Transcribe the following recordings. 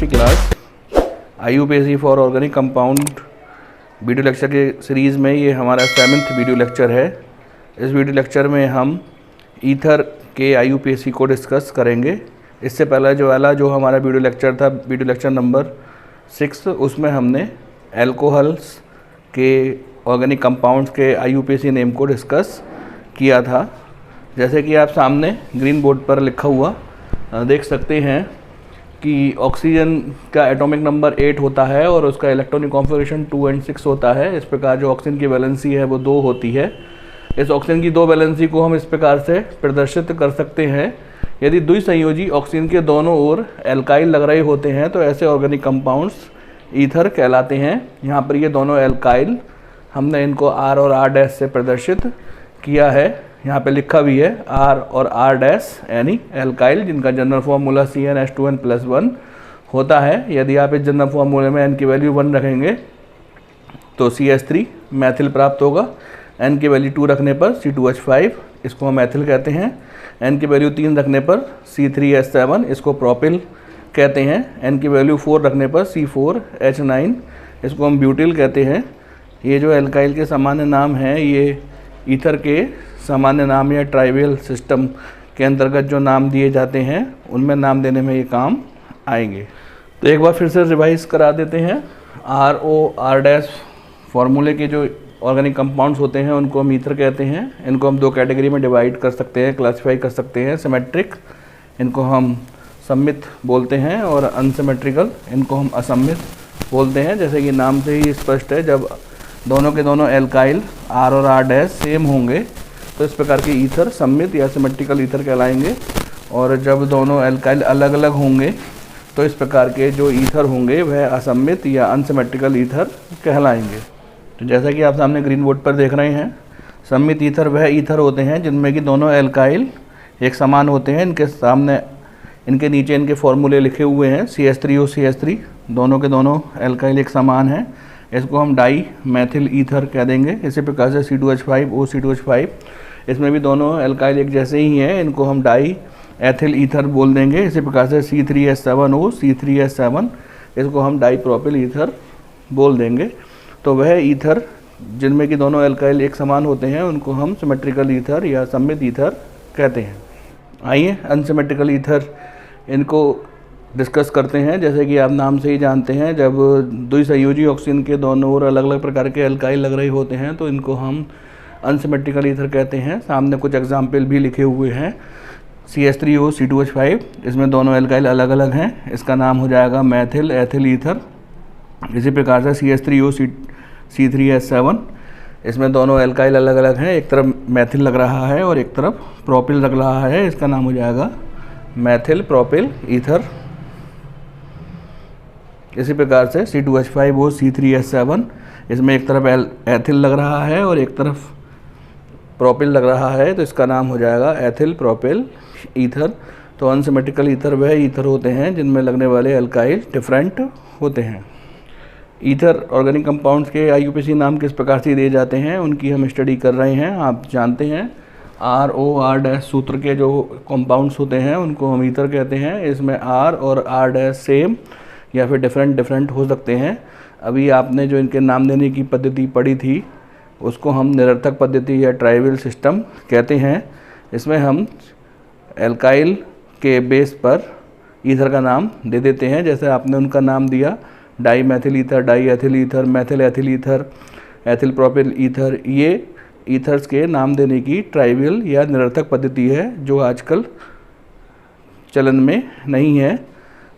Chemistry class IUPAC for organic compound video lecture के series में ये हमारा 7th वीडियो लेक्चर है। इस वीडियो लेक्चर में हम ईथर के IUPAC को डिस्कस करेंगे। इससे पहला जो हमारा वीडियो लेक्चर था, वीडियो लेक्चर नंबर 6, उसमें हमने एल्कोहल्स के ऑर्गेनिक कंपाउंड्स के IUPAC नेम को डिस्कस किया था। जैसे कि आप सामने ग्रीन बोर्ड पर लिखा हुआ देख सकते हैं कि ऑक्सीजन का एटॉमिक नंबर 8 होता है और उसका इलेक्ट्रॉनिक कॉन्फ़िगरेशन 2 और 6 होता है। इस प्रकार जो ऑक्सीजन की वैलेंसी है वो 2 होती है। इस ऑक्सीजन की 2 वैलेंसी को हम इस प्रकार से प्रदर्शित कर सकते हैं। यदि द्विसंयोजी ऑक्सीजन के दोनों ओर एल्काइल लग रहे होते हैं तो ऐसे ऑर्गेनिक कंपाउंड्स ईथर कहलाते हैं। यहाँ पर ये दोनों एल्काइल, हमने इनको R और R' से प्रदर्शित किया है। यहाँ पे लिखा भी है R और R' यानी एल्काइल, जिनका जनरल फॉर्मूला CnH2n+1 होता है। यदि आप इस जनरल फॉर्मूले में n की वैल्यू 1 रखेंगे तो CH3 मैथिल प्राप्त होगा। n की वैल्यू 2 रखने पर C2H5, इसको हम मैथिल कहते हैं। n की वैल्यू 3 रखने पर C3H7, इसको प्रोपिल कहते हैं। n की वैल्यू 4 रखने पर C4H9, इसको हम ब्यूटिल कहते हैं। ये जो एल्काइल के सामान्य नाम हैं, ये ईथर के सामान्य नाम या ट्राइवियल सिस्टम के अंतर्गत जो नाम दिए जाते हैं उनमें नाम देने में ये काम आएंगे। तो एक बार फिर से रिवाइज करा देते हैं। RO R' फार्मूले के जो ऑर्गेनिक कंपाउंड्स होते हैं उनको हम ईथर कहते हैं। इनको हम 2 कैटेगरी में डिवाइड कर सकते हैं, क्लासीफाई कर सकते हैं। सिमेट्रिक, इनको हम सम्मित बोलते हैं, और अनसिमेट्रिकल, इनको हम असम्मित बोलते हैं। जैसे कि नाम से ही स्पष्ट है, जब दोनों के दोनों एल्काइल R और R' सेम होंगे तो इस प्रकार के ईथर सम्मित या सिमेट्रिकल ईथर कहलाएंगे, और जब दोनों एल्काइल अलग अलग होंगे तो इस प्रकार के जो ईथर होंगे वह असम्मित या अनसिमेट्रिकल ईथर कहलाएंगे। तो जैसा कि आप सामने ग्रीन बोर्ड पर देख रहे हैं, सम्मित ईथर वह ईथर होते हैं जिनमें कि दोनों एल्काइल एक समान होते हैं। इनके सामने, इनके नीचे इनके फॉर्मूले लिखे हुए हैं। CH3O CH3, दोनों के दोनों एल्काइल एक समान हैं। इसको हम डाई मैथिल ईथर कह देंगे। इसी प्रकार से C2H5O C2H5, इसमें भी दोनों एल्काइल एक जैसे ही हैं, इनको हम डाई एथिल ईथर बोल देंगे। इसी प्रकार से C3H7O C3H7, इसको हम डाई प्रोपिल ईथर बोल देंगे। तो वह ईथर जिनमें कि दोनों एल्काइल एक समान होते हैं उनको हम सिमेट्रिकल ईथर या सम्मित ईथर कहते हैं। आइए अनसिमेट्रिकल ईथर, इनको डिस्कस करते हैं। जैसे कि आप नाम से ही जानते हैं, जब द्विसंयोजी ऑक्सीजन के दोनों ओर अलग अलग प्रकार के एल्काइल लग रहे होते हैं तो इनको हम अनसिमेट्रिकल ईथर कहते हैं। सामने कुछ एग्जाम्पल भी लिखे हुए हैं। CH3O C2H5, इसमें दोनों एल्काइल अलग अलग हैं, इसका नाम हो जाएगा मैथिल एथिल ईथर। इसी प्रकार से CH3O C3H7, इसमें दोनों एल्काइल अलग अलग हैं, एक तरफ मैथिल लग रहा है और एक तरफ प्रोपिल लग रहा है, इसका नाम हो जाएगा मैथिल प्रोपिल ईथर। इसी प्रकार से C2H5O C3H7, इसमें एक तरफ एथिल लग रहा है और एक तरफ प्रोपिल लग रहा है, तो इसका नाम हो जाएगा एथिल प्रोपिल ईथर। तो अनसिमेट्रिकल ईथर वह ईथर होते हैं जिनमें लगने वाले एल्काइल डिफरेंट होते हैं। ईथर ऑर्गेनिक कंपाउंड्स के IUPAC नाम किस प्रकार से दिए जाते हैं उनकी हम स्टडी कर रहे हैं। आप जानते हैं RO R' सूत्र के जो कंपाउंड्स होते हैं उनको हम ईथर कहते हैं। इसमें R और R' सेम या फिर डिफरेंट हो सकते हैं। अभी आपने जो इनके नाम देने की पद्धति पढ़ी थी उसको हम निरर्थक पद्धति या ट्राइवियल सिस्टम कहते हैं। इसमें हम एल्काइल के बेस पर ईथर का नाम दे देते हैं। जैसे आपने उनका नाम दिया, dimethyl ether, dimethyl ether, methyl ethyl ether, ethyl propyl ether, ये ईथर्स के नाम देने की ट्राइवियल या निरर्थक पद्धति है जो आजकल चलन में नहीं है।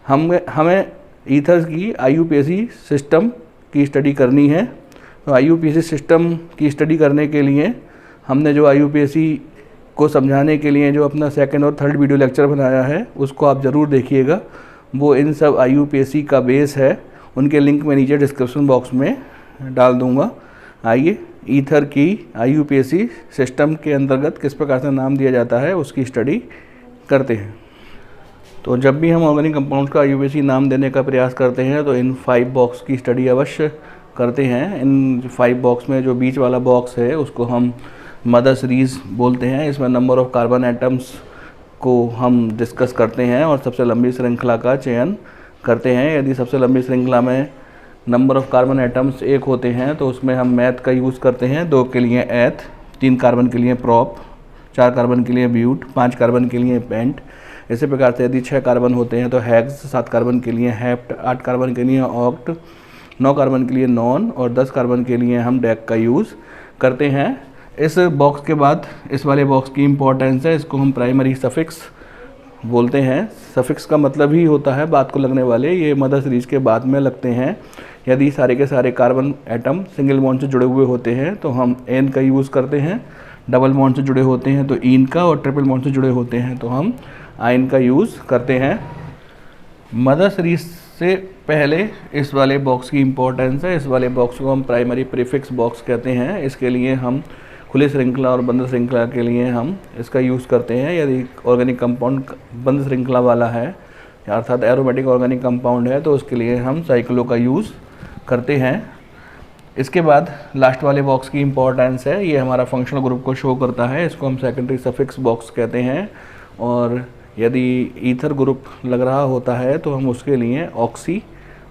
हमें ईथर्स की IUPAC सिस्टम की स्टडी करनी है। तो IUPAC सिस्टम की स्टडी करने के लिए हमने जो IUPAC को समझाने के लिए जो अपना 2nd और 3rd वीडियो लेक्चर बनाया है उसको आप ज़रूर देखिएगा। वो इन सब IUPAC का बेस है। उनके लिंक मैं नीचे डिस्क्रिप्शन बॉक्स में डाल दूँगा। आइए ईथर की IUPAC सिस्टम के अंतर्गत किस प्रकार से नाम दिया जाता है उसकी स्टडी करते हैं। तो जब भी हम ऑर्गेनिक कंपाउंड्स का IUPAC नाम देने का प्रयास करते हैं तो इन 5 बॉक्स की स्टडी अवश्य करते हैं। इन 5 बॉक्स में जो बीच वाला बॉक्स है उसको हम मदर सीरीज़ बोलते हैं। इसमें नंबर ऑफ़ कार्बन एटम्स को हम डिस्कस करते हैं और सबसे लंबी श्रृंखला का चयन करते हैं। यदि सबसे लंबी श्रृंखला में नंबर ऑफ़ कार्बन एटम्स 1 होते हैं तो उसमें हम मैथ का यूज़ करते हैं। 2 के लिए एथ, 3 कार्बन के लिए प्रॉप, 4 कार्बन के लिए ब्यूट, 5 कार्बन के लिए पेंट। इसी प्रकार से यदि 6 कार्बन होते हैं तो हेक्स, 7 कार्बन के लिए हेप्ट, 8 कार्बन के लिए ऑक्ट, 9 कार्बन के लिए नॉन और 10 कार्बन के लिए हम डेक का यूज़ करते हैं। इस बॉक्स के बाद इस वाले बॉक्स की इम्पोर्टेंस है, इसको हम प्राइमरी सफिक्स बोलते हैं। सफिक्स का मतलब ही होता है बात को लगने वाले, ये मदर सीरीज के बाद में लगते हैं। यदि सारे के सारे कार्बन एटम सिंगल बॉन्ड से जुड़े हुए होते हैं तो हम एन का यूज़ करते हैं, डबल बॉन्ड से जुड़े होते हैं तो इन का, और ट्रिपल बॉन्ड से जुड़े होते हैं तो हम आइन का यूज़ करते हैं। मदर सीरीज से पहले इस वाले बॉक्स की इम्पोर्टेंस है। इस वाले बॉक्स को हम प्राइमरी प्रीफिक्स बॉक्स कहते हैं। इसके लिए हम खुली श्रृंखला और बंद श्रृंखला के लिए हम इसका यूज़ करते हैं। यदि ऑर्गेनिक कंपाउंड बंद श्रृंखला वाला है अर्थात एरोमेटिक ऑर्गेनिक कंपाउंड है तो उसके लिए हम साइक्लो का यूज़ करते हैं। इसके बाद लास्ट वाले बॉक्स की इम्पोर्टेंस है, ये हमारा फंक्शनल ग्रुप को शो करता है। इसको हम सेकेंडरी सफिक्स बॉक्स कहते हैं। और यदि ईथर ग्रुप लग रहा होता है तो हम उसके लिए ऑक्सी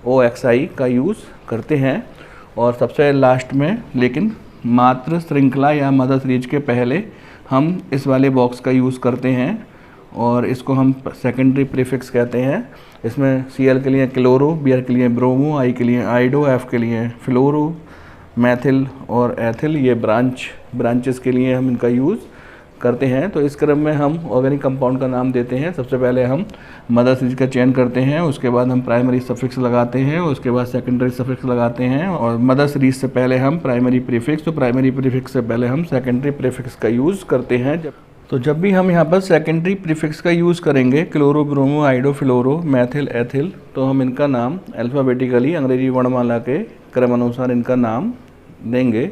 OXI का यूज़ करते हैं। और सबसे लास्ट में लेकिन मात्र श्रृंखला या मदर सीरीज के पहले हम इस वाले बॉक्स का यूज़ करते हैं और इसको हम सेकेंडरी प्रीफिक्स कहते हैं। इसमें Cl के लिए क्लोरो, Br के लिए ब्रोमो, I के लिए आइडो, F के लिए फ्लोरो, मैथिल और एथिल, ये ब्रांचेस के लिए हम इनका यूज़ करते हैं। तो इस क्रम में हम ऑर्गेनिक कंपाउंड का नाम देते हैं। सबसे पहले हम मदर सीरीज का चयन करते हैं, उसके बाद हम प्राइमरी सफिक्स लगाते हैं, उसके बाद सेकेंडरी सफिक्स लगाते हैं। और मदर सीरीज से पहले हम प्राइमरी प्रीफिक्स, तो प्राइमरी प्रीफिक्स से पहले हम सेकेंडरी प्रीफिक्स का यूज़ करते हैं। जब भी हम यहाँ पर सेकेंडरी प्रीफिक्स का यूज़ करेंगे, क्लोरो, ब्रोमो, आइडो, फ्लोरो, मैथिल, एथिल, तो हम इनका नाम अल्फ़ाबेटिकली अंग्रेजी वर्णमाला के क्रम अनुसार इनका नाम देंगे।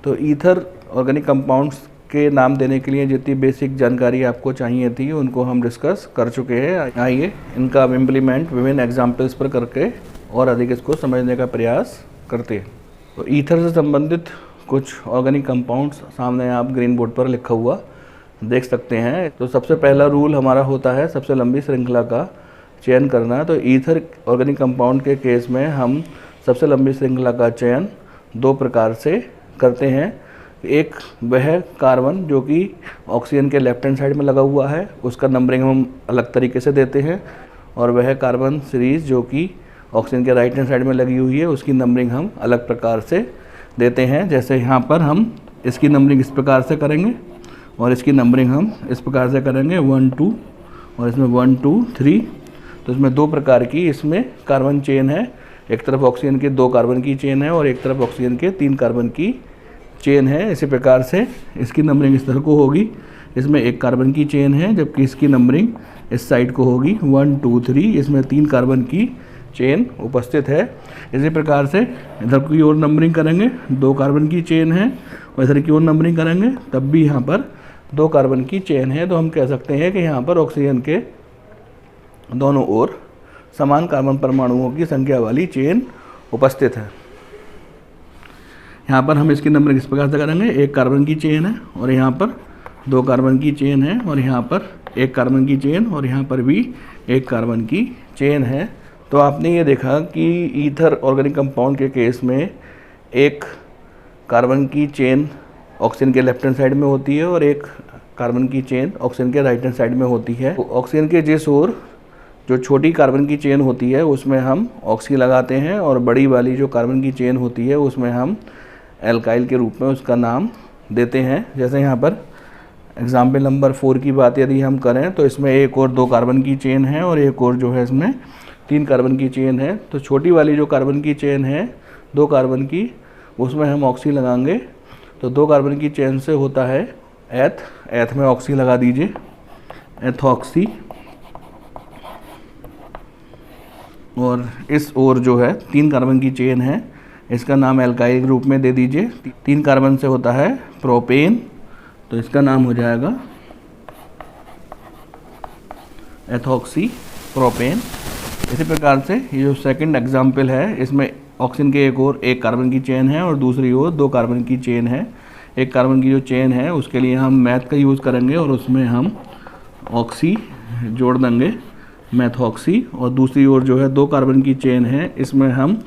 तो ईथर ऑर्गेनिक कंपाउंड्स के नाम देने के लिए जितनी बेसिक जानकारी आपको चाहिए थी उनको हम डिस्कस कर चुके हैं। आइए इनका इम्प्लीमेंट विभिन्न एग्जाम्पल्स पर करके और अधिक इसको समझने का प्रयास करते हैं। तो ईथर से संबंधित कुछ ऑर्गेनिक कंपाउंड्स सामने आप ग्रीन बोर्ड पर लिखा हुआ देख सकते हैं। तो सबसे पहला रूल हमारा होता है सबसे लंबी श्रृंखला का चयन करना। तो ईथर ऑर्गेनिक कंपाउंड के केस में हम सबसे लंबी श्रृंखला का चयन 2 प्रकार से करते हैं। एक वह कार्बन जो कि ऑक्सीजन के लेफ्ट हैंड साइड में लगा हुआ है, उसका नंबरिंग हम अलग तरीके से देते हैं। और वह कार्बन सीरीज़ जो कि ऑक्सीजन के राइट हैंड साइड में लगी हुई है, उसकी नंबरिंग हम अलग प्रकार से देते हैं। जैसे यहाँ पर हम इसकी नंबरिंग इस प्रकार से करेंगे और इसकी नंबरिंग हम इस प्रकार से करेंगे 1 2 और इसमें 1 2 3। तो इसमें 2 प्रकार की इसमें कार्बन चेन है। एक तरफ ऑक्सीजन के 2 कार्बन की चेन है और एक तरफ ऑक्सीजन के 3 कार्बन की चेन है। इसी प्रकार से इसकी नंबरिंग इस तरह को होगी। इसमें 1 कार्बन की चेन है जबकि इसकी नंबरिंग इस साइड को होगी 1 2 3। इसमें 3 कार्बन की चेन उपस्थित है। इसी प्रकार से इधर की ओर नंबरिंग करेंगे, 2 कार्बन की चेन है और इधर की ओर नंबरिंग करेंगे तब भी यहाँ पर 2 कार्बन की चेन है। तो हम कह सकते हैं कि यहाँ पर ऑक्सीजन के दोनों ओर समान कार्बन परमाणुओं की संख्या वाली चेन उपस्थित है। यहाँ पर हम इसकी नंबरिंग इस प्रकार से करेंगे, 1 कार्बन की चेन है और यहाँ पर 2 कार्बन की चेन है और यहाँ पर 1 कार्बन की चेन और यहाँ पर भी 1 कार्बन की चेन है। तो आपने ये देखा कि ईथर ऑर्गेनिक कंपाउंड के केस में 1 कार्बन की चेन ऑक्सीजन के लेफ्ट हैंड साइड में होती है और 1 कार्बन की चेन ऑक्सीजन के राइट हैंड साइड में होती है। तो ऑक्सीजन के जिस ओर जो छोटी कार्बन की चेन होती है उसमें हम ऑक्सी लगाते हैं और बड़ी वाली जो कार्बन की चेन होती है उसमें हम एल्काइल के रूप में उसका नाम देते हैं। जैसे यहाँ पर एग्जाम्पल नंबर 4 की बात यदि हम करें तो इसमें 1 और 2 कार्बन की चेन है और 1 और जो है इसमें 3 कार्बन की चेन है। तो छोटी वाली जो कार्बन की चेन है 2 कार्बन की, उसमें हम ऑक्सी लगाएंगे। तो 2 कार्बन की चेन से होता है एथ में ऑक्सी लगा दीजिए, एथॉक्सी। और इस ओर जो है 3 कार्बन की चेन है, इसका नाम एल्काइल रूप में दे दीजिए। 3 कार्बन से होता है प्रोपेन, तो इसका नाम हो जाएगा एथॉक्सी प्रोपेन। इसी प्रकार से ये जो सेकंड एग्जाम्पल है इसमें ऑक्सीजन के एक ओर 1 कार्बन की चेन है और दूसरी ओर 2 कार्बन की चेन है। 1 कार्बन की जो चेन है उसके लिए हम मैथ का यूज़ करेंगे और उसमें हम ऑक्सी जोड़ देंगे। मेथॉक्सी, और दूसरी ओर जो है 2 कार्बन की चेन है, इसमें हम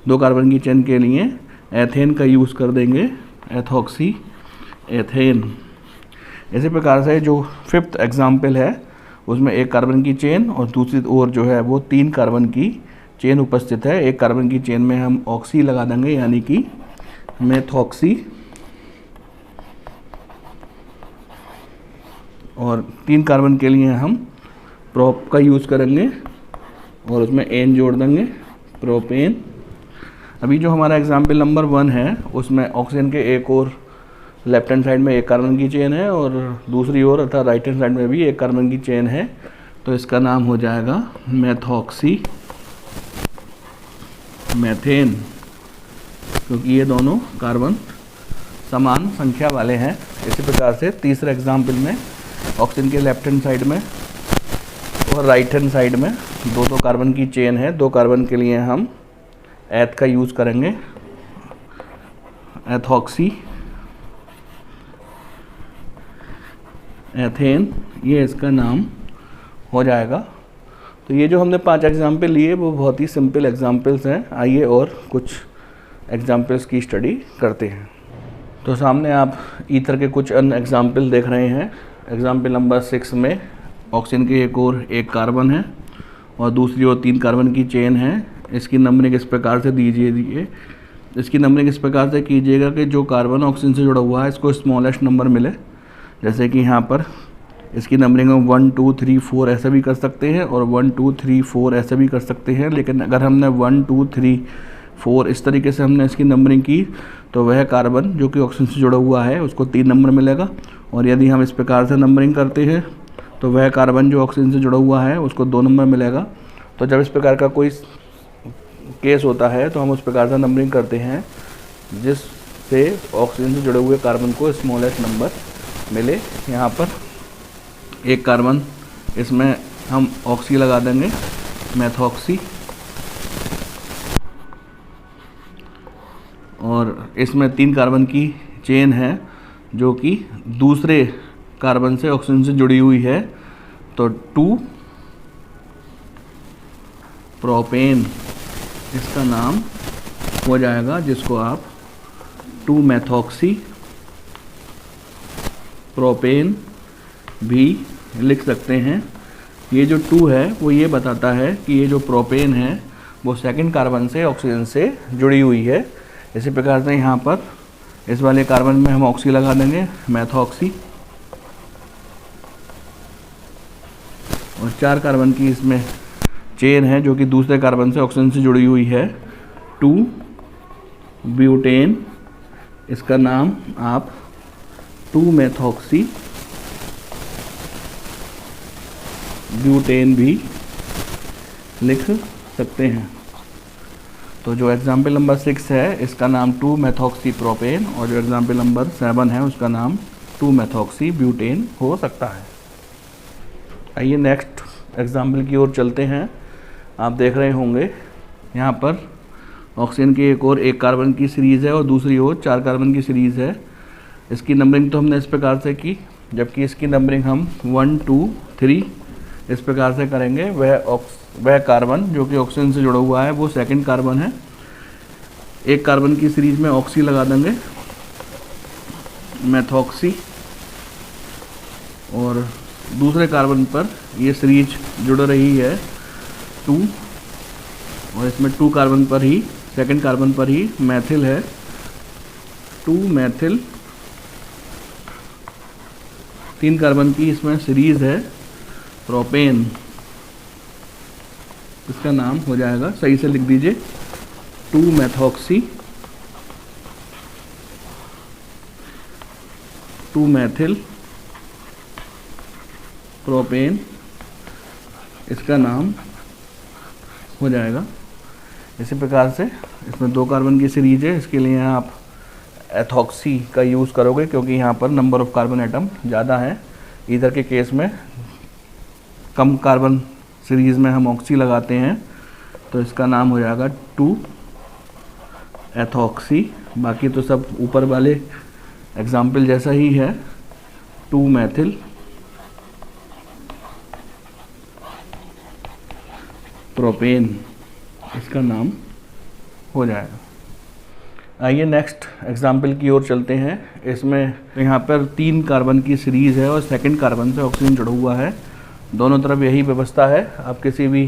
2 कार्बन की चेन के लिए एथेन का यूज़ कर देंगे, एथॉक्सी एथेन। इसी प्रकार से जो 5th एग्जाम्पल है उसमें 1 कार्बन की चेन और दूसरी ओर जो है वो 3 कार्बन की चेन उपस्थित है। 1 कार्बन की चेन में हम ऑक्सी लगा देंगे यानी कि मेथॉक्सी, और 3 कार्बन के लिए हम प्रोप का यूज़ करेंगे और उसमें एन जोड़ देंगे, प्रोपेन। अभी जो हमारा एग्जाम्पल नंबर 1 है उसमें ऑक्सीजन के एक और लेफ्ट हैंड साइड में 1 कार्बन की चेन है और दूसरी ओर अर्थात राइट हैंड साइड में भी 1 कार्बन की चेन है, तो इसका नाम हो जाएगा मेथॉक्सी मेथेन, क्योंकि ये दोनों कार्बन समान संख्या वाले हैं। इसी प्रकार से तीसरे एग्जाम्पल में ऑक्सीजन के लेफ्ट हैंड साइड में और राइट हैंड साइड में 2 कार्बन की चेन है। 2 कार्बन के लिए हम एथ का यूज़ करेंगे, एथॉक्सी एथेन, ये इसका नाम हो जाएगा। तो ये जो हमने 5 एग्जाम्पल लिए वो बहुत ही सिंपल एग्जाम्पल्स हैं। आइए और कुछ एग्जाम्पल्स की स्टडी करते हैं। तो सामने आप ईथर के कुछ अन्य एग्जाम्पल देख रहे हैं। एग्जाम्पल नंबर 6 में ऑक्सीजन के एक और 1 कार्बन है और दूसरी ओर 3 कार्बन की चेन है। इसकी नंबरिंग इस प्रकार से दीजिए, इसकी नंबरिंग इस प्रकार से कीजिएगा कि जो कार्बन ऑक्सीजन से जुड़ा हुआ है इसको स्मॉलेस्ट नंबर मिले। जैसे कि यहाँ पर इसकी नंबरिंग हम 1 2 3 4 ऐसा भी कर सकते हैं और 1 2 3 4 ऐसा भी कर सकते हैं। लेकिन अगर हमने 1 2 3 4 इस तरीके से हमने इसकी नंबरिंग की तो वह कार्बन जो कि ऑक्सीजन से जुड़ा हुआ है उसको 3 नंबर मिलेगा, और यदि हम इस प्रकार से नंबरिंग करते हैं तो वह कार्बन जो ऑक्सीजन से जुड़ा हुआ है उसको 2 नंबर मिलेगा। तो जब इस प्रकार का कोई केस होता है तो हम उस प्रकार से नंबरिंग करते हैं जिससे ऑक्सीजन से जुड़े हुए कार्बन को स्मॉलेस्ट नंबर मिले। यहाँ पर 1 कार्बन, इसमें हम ऑक्सी लगा देंगे, मेथॉक्सी, और इसमें 3 कार्बन की चेन है जो कि दूसरे कार्बन से ऑक्सीजन से जुड़ी हुई है, तो 2 प्रोपेन इसका नाम हो जाएगा, जिसको आप 2 मेथॉक्सी प्रोपेन भी लिख सकते हैं। ये जो 2 है वो ये बताता है कि ये जो प्रोपेन है वो 2nd कार्बन से ऑक्सीजन से जुड़ी हुई है। इसी प्रकार से यहाँ पर इस वाले कार्बन में हम ऑक्सी लगा देंगे, मेथॉक्सी, और 4 कार्बन की इसमें चेन है जो कि दूसरे कार्बन से ऑक्सीजन से जुड़ी हुई है, 2 ब्यूटेन, इसका नाम आप 2 मेथॉक्सी ब्यूटेन भी लिख सकते हैं। तो जो एग्जाम्पल नंबर 6 है इसका नाम 2 मेथॉक्सी प्रोपेन, और जो एग्जाम्पल नंबर 7 है उसका नाम 2 मेथॉक्सी ब्यूटेन हो सकता है। आइए नेक्स्ट एग्जाम्पल की ओर चलते हैं। आप देख रहे होंगे यहाँ पर ऑक्सीजन की एक और 1 कार्बन की सीरीज़ है और दूसरी ओर 4 कार्बन की सीरीज़ है। इसकी नंबरिंग तो हमने इस प्रकार से की, जबकि इसकी नंबरिंग हम 1 2 3 इस प्रकार से करेंगे। वह कार्बन जो कि ऑक्सीजन से जुड़ा हुआ है वो 2nd कार्बन है। 1 कार्बन की सीरीज में ऑक्सी लगा देंगे, मेथॉक्सी, और दूसरे कार्बन पर ये सीरीज जुड़ रही है 2, और इसमें 2 कार्बन पर ही 2nd कार्बन पर ही मैथिल है, 2 मैथिल। 3 कार्बन की इसमें सीरीज है प्रोपेन, इसका नाम हो जाएगा, सही से लिख दीजिए, 2 मेथॉक्सी 2 मैथिल प्रोपेन, इसका नाम हो जाएगा। इसी प्रकार से इसमें 2 कार्बन की सीरीज है, इसके लिए आप एथॉक्सी का यूज़ करोगे क्योंकि यहाँ पर नंबर ऑफ कार्बन एटम ज़्यादा है। इधर के केस में कम कार्बन सीरीज़ में हम ऑक्सी लगाते हैं, तो इसका नाम हो जाएगा 2 एथॉक्सी। बाकी तो सब ऊपर वाले एग्जाम्पल जैसा ही है, 2 मैथिल प्रोपेन इसका नाम हो जाएगा। आइए नेक्स्ट एग्जाम्पल की ओर चलते हैं। इसमें यहाँ पर 3 कार्बन की सीरीज़ है और सेकंड कार्बन से ऑक्सीजन जुड़ा हुआ है। दोनों तरफ यही व्यवस्था है, आप किसी भी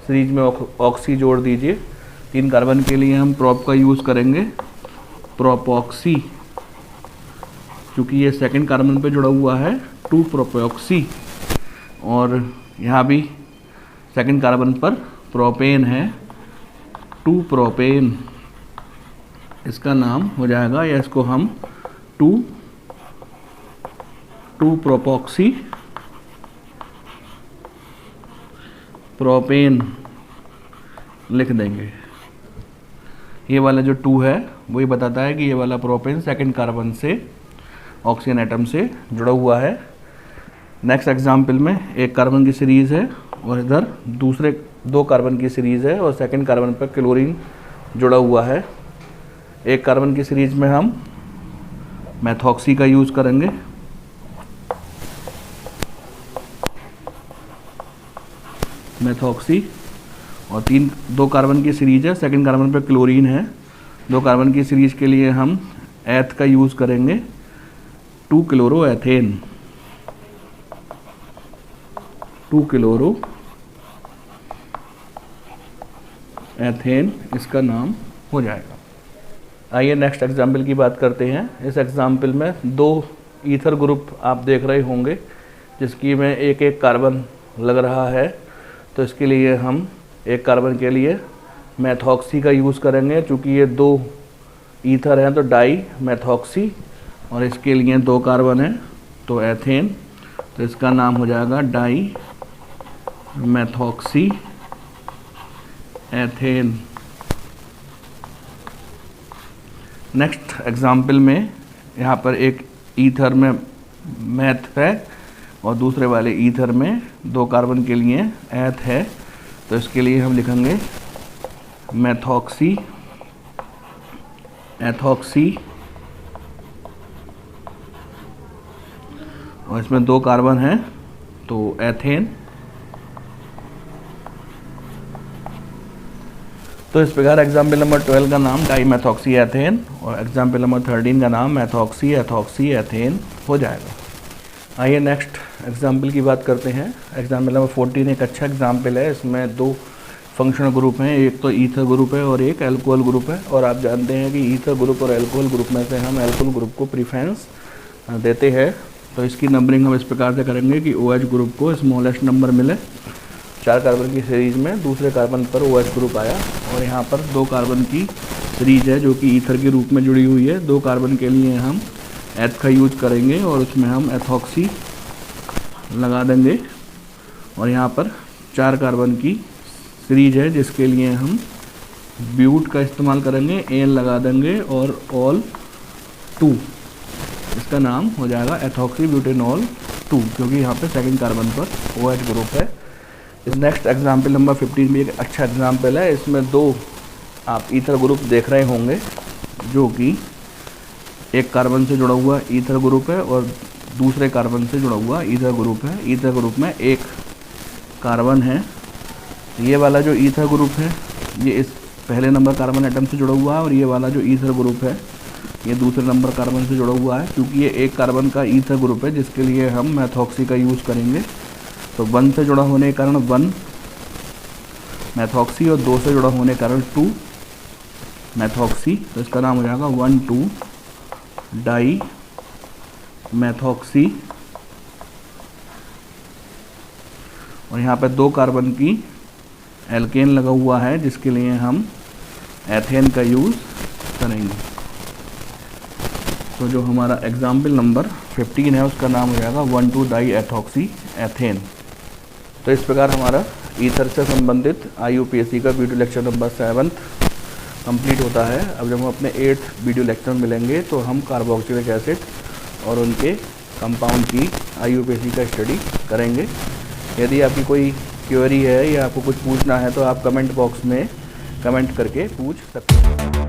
सीरीज में ऑक्सी जोड़ दीजिए। 3 कार्बन के लिए हम प्रोप का यूज़ करेंगे, प्रोपॉक्सी, क्योंकि ये सेकंड कार्बन पे जुड़ा हुआ है 2 प्रोपॉक्सी, और यहाँ भी सेकंड कार्बन पर प्रोपेन है 2 प्रोपेन, इसका नाम हो जाएगा, या इसको हम 2 प्रोपॉक्सी प्रोपेन लिख देंगे। ये वाला जो 2 है वही बताता है कि ये वाला प्रोपेन सेकंड कार्बन से ऑक्सीजन एटम से जुड़ा हुआ है। नेक्स्ट एग्जाम्पल में 1 कार्बन की सीरीज़ है और इधर दूसरे 2 कार्बन की सीरीज़ है और सेकंड कार्बन पर क्लोरीन जुड़ा हुआ है। 1 कार्बन की सीरीज में हम मेथॉक्सी का यूज़ करेंगे, मेथॉक्सी, और 2 कार्बन की सीरीज है, सेकंड कार्बन पर क्लोरीन है। 2 कार्बन की सीरीज के लिए हम एथ का यूज़ करेंगे 2 क्लोरोएथेन, 2 क्लोरोएथेन इसका नाम हो जाएगा। आइए नेक्स्ट एग्जाम्पल की बात करते हैं। इस एग्जाम्पल में 2 ईथर ग्रुप आप देख रहे होंगे जिसकी में एक कार्बन लग रहा है, तो इसके लिए हम 1 कार्बन के लिए मेथॉक्सी का यूज़ करेंगे। चूँकि ये 2 ईथर हैं तो डाई मेथॉक्सी, और इसके लिए 2 कार्बन है तो एथेन, तो इसका नाम हो जाएगा dimethoxy ethane. Next example में यहाँ पर एक ईथर में मैथ है और दूसरे वाले ईथर में 2 कार्बन के लिए एथ है, तो इसके लिए हम लिखेंगे मेथॉक्सी एथॉक्सी, और इसमें 2 कार्बन हैं तो एथेन। तो इस प्रकार एग्जाम्पल नंबर 12 का नाम डाई मेथॉक्सी एथेन और एग्जाम्पल नंबर 13 का नाम मेथॉक्सी एथॉक्सी एथेन हो जाएगा। आइए नेक्स्ट एग्जाम्पल की बात करते हैं। एग्जाम्पल नंबर 14 एक अच्छा एग्जाम्पल है। इसमें 2 फंक्शनल ग्रुप हैं, एक तो ईथर ग्रुप है और एक एल्कोहल ग्रुप है, और आप जानते हैं कि ईथर ग्रुप और एल्कोहल ग्रुप में से हम एल्कोहल ग्रुप को प्रीफरेंस देते हैं। तो इसकी नंबरिंग हम इस प्रकार से करेंगे कि OH ग्रुप को स्मॉलेस्ट नंबर मिले। 4 कार्बन की सीरीज़ में दूसरे कार्बन पर OH ग्रुप आया, और यहाँ पर 2 कार्बन की सीरीज है जो कि ईथर के रूप में जुड़ी हुई है। 2 कार्बन के लिए हम एथ का यूज करेंगे और उसमें हम एथॉक्सी लगा देंगे, और यहाँ पर 4 कार्बन की सीरीज है जिसके लिए हम ब्यूट का इस्तेमाल करेंगे, एन लगा देंगे और ऑल 2, इसका नाम हो जाएगा एथॉक्सी ब्यूटेनॉल 2, क्योंकि यहाँ पे सेकंड कार्बन पर OH ग्रुप है। इस नेक्स्ट एग्जाम्पल नंबर 15 भी एक अच्छा एग्जाम्पल है। इसमें 2 आप ईथर ग्रुप देख रहे होंगे जो कि 1 कार्बन से जुड़ा हुआ ईथर ग्रुप है और दूसरे कार्बन से जुड़ा हुआ ईथर ग्रुप है। ईथर ग्रुप में 1 कार्बन है। ये वाला जो ईथर ग्रुप है ये इस पहले नंबर कार्बन एटम से जुड़ा हुआ है, और ये वाला जो ईथर ग्रुप है ये दूसरे नंबर कार्बन से जुड़ा हुआ है। क्योंकि ये 1 कार्बन का ईथर ग्रुप है जिसके लिए हम मेथॉक्सी का यूज़ करेंगे, तो 1 से जुड़ा होने के कारण 1 मेथॉक्सी और 2 से जुड़ा होने के कारण 2 मेथॉक्सी, तो इसका नाम हो जाएगा 1,2 डाई मेथॉक्सी। और यहाँ पे 2 कार्बन की एल्केन लगा हुआ है जिसके लिए हम एथेन का यूज़ करेंगे। तो जो हमारा एग्जाम्पल नंबर 15 है उसका नाम हो जाएगा 1,2 डाई एथॉक्सी एथेन। तो इस प्रकार हमारा ईथर से संबंधित IUPAC का वीडियो लेक्चर नंबर 7 कंप्लीट होता है। अब जब हम अपने 8th वीडियो लेक्चर में मिलेंगे तो हम कार्बोक्सिलिक एसिड और उनके कंपाउंड की IUPAC का स्टडी करेंगे। यदि आपकी कोई क्वेरी है या आपको कुछ पूछना है तो आप कमेंट बॉक्स में कमेंट करके पूछ सकते हैं।